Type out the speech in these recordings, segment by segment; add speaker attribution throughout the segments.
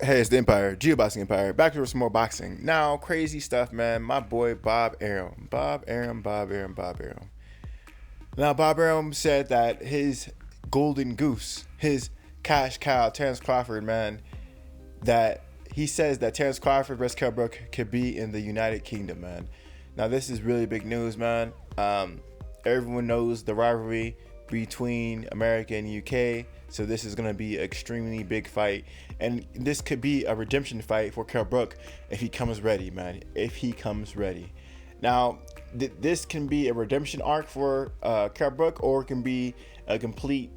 Speaker 1: Hey, it's the Empire, Geoboxing Empire. Back to some more boxing. Now, crazy stuff, man. My boy Bob Arum. Bob Arum. Now, Bob Arum said that his golden goose, his cash cow, Terence Crawford, man, that he says that Terence Crawford vs. Kell Brook could be in the United Kingdom, man. Now, this is really big news, man. Everyone knows the rivalry between America and UK, so this is going to be an extremely big fight, and this could be a redemption fight for Kell Brook if he comes ready, man. If he comes ready. Now, this can be a redemption arc for Kell Brook, or it can be a complete,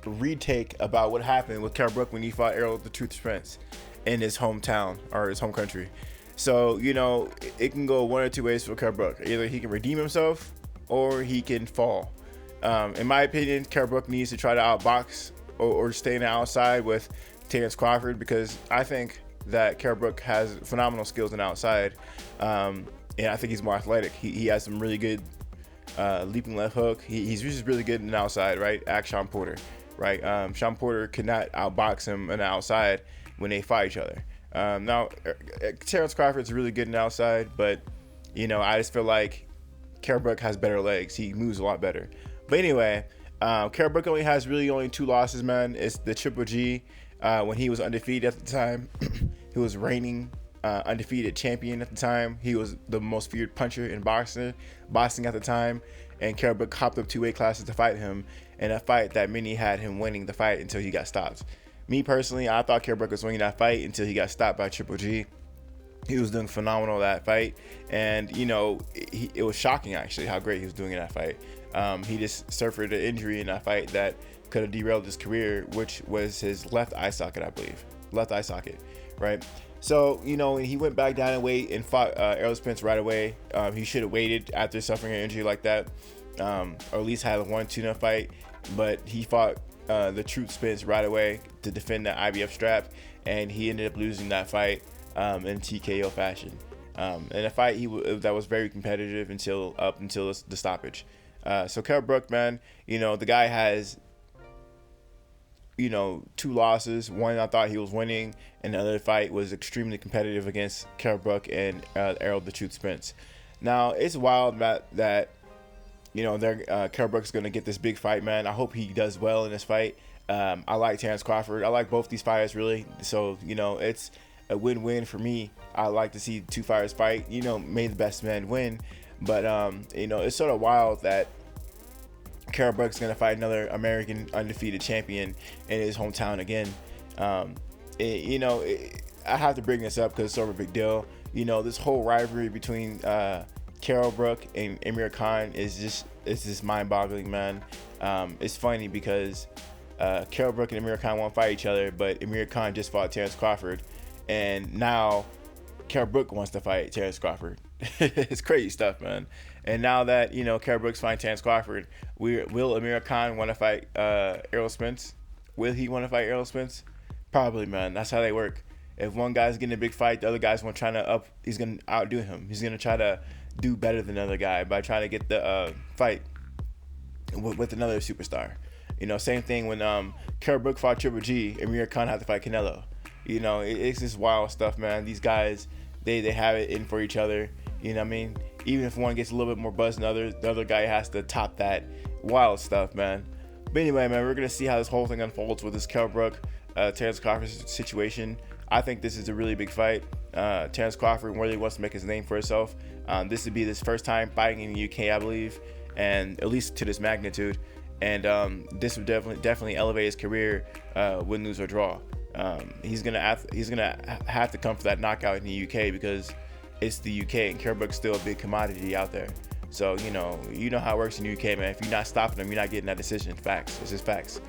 Speaker 1: retake about what happened with Kell Brook when he fought Errol the Truth Spence in his hometown or his home country. So, it can go one or two ways for Kell Brook. Either he can redeem himself or he can fall. In my opinion, Kell Brook needs to try to outbox or stay on the outside with Terence Crawford, because I think that Kell Brook has phenomenal skills on the outside. And I think he's more athletic. He has some really good leaping left hook. He's just really good on the outside, right? Ask Sean Porter, right? Sean Porter could not outbox him on the outside when they fight each other. Now, Terence Crawford's really good on the outside, but, I just feel like Kell Brook has better legs. He moves a lot better. But anyway, Kell Brook only two losses, man. It's the Triple G when he was undefeated at the time. He was reigning undefeated champion at the time. He was the most feared puncher in boxing at the time. And Kell Brook hopped up 2 weight classes to fight him, in a fight that many had him winning the fight until he got stopped. Me personally, I thought Kell Brook was winning that fight until he got stopped by Triple G. He was doing phenomenal that fight, and it was shocking actually how great he was doing in that fight. He just suffered an injury in that fight that could have derailed his career, which was his left eye socket, I believe. Left eye socket, right? So, he went back down in weight and fought Errol Spence right away. He should have waited after suffering an injury like that, or at least had a 1-2 fight. But he fought the Truth Spence right away to defend the IBF strap, and he ended up losing that fight in TKO fashion. In a fight that was very competitive until the stoppage. So Kell Brook, man, the guy has 2 losses. One I thought he was winning, and the other fight was extremely competitive against Kell Brook and Errol the Truth Spence. Now, it's wild that Kell Brook's gonna get this big fight, man. I hope he does well in this fight. I like Terence Crawford. I like both these fighters, really. So, it's a win-win for me. I like to see 2 fighters fight. May the best man win. But, it's sort of wild that Kell Brook's going to fight another American undefeated champion in his hometown again. I have to bring this up because it's sort of a big deal. This whole rivalry between Kell Brook and Amir Khan is just mind-boggling, man. It's funny because Kell Brook and Amir Khan won't fight each other, but Amir Khan just fought Terence Crawford, and now Kell Brook wants to fight Terence Crawford. It's crazy stuff, man. And now that Kell Brook's fighting Terence Crawford, will Amir Khan want to fight Errol Spence? Will he want to fight Errol Spence? Probably, man. That's how they work. If one guy's getting a big fight, the other guy's he's gonna outdo him. He's gonna try to do better than the other guy by trying to get the fight with another superstar. Same thing when Kell Brook fought Triple G, Amir Khan had to fight Canelo. It's just wild stuff, man. These guys, they have it in for each other. You know what I mean? Even if one gets a little bit more buzz than the other guy has to top that. Wild stuff, man. But anyway, man, we're going to see how this whole thing unfolds with this Kell Brook, Terence Crawford situation. I think this is a really big fight. Terence Crawford really wants to make his name for himself. This would be his first time fighting in the UK, I believe, and at least to this magnitude. And this would definitely elevate his career, win, lose, or draw. He's gonna have to come for that knockout in the UK because it's the UK, and Kell Brook's still a big commodity out there. So you know how it works in the UK, man. If you're not stopping them, you're not getting that decision. Facts. It's just facts.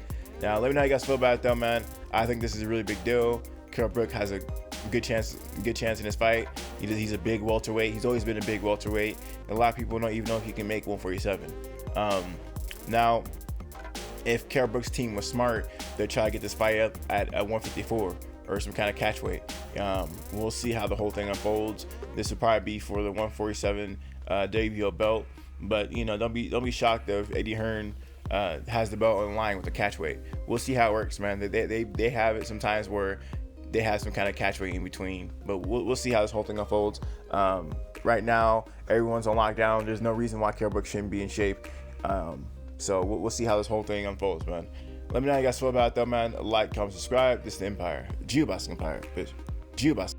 Speaker 1: Now let me know how you guys feel about it, though, man. I think this is a really big deal. Kell Brook has a good chance in this fight. He's a big welterweight. He's always been a big welterweight. And a lot of people don't even know if he can make 147. Now, if Kell Brook's team was smart, they'd try to get this fight up at 154 or some kind of catch weight. We'll see how the whole thing unfolds. This would probably be for the 147 WBO belt. But don't be shocked though if Eddie Hearn has the belt in line with the catch weight. We'll see how it works, man. They have it sometimes where they have some kind of catch weight in between, but we'll see how this whole thing unfolds. Right now, everyone's on lockdown. There's no reason why Kell Brook shouldn't be in shape. So we'll see how this whole thing unfolds, man. Let me know how you guys feel about it, though, man. Like, comment, subscribe. This is the Empire. Geobasket Empire, bitch. Geobasket.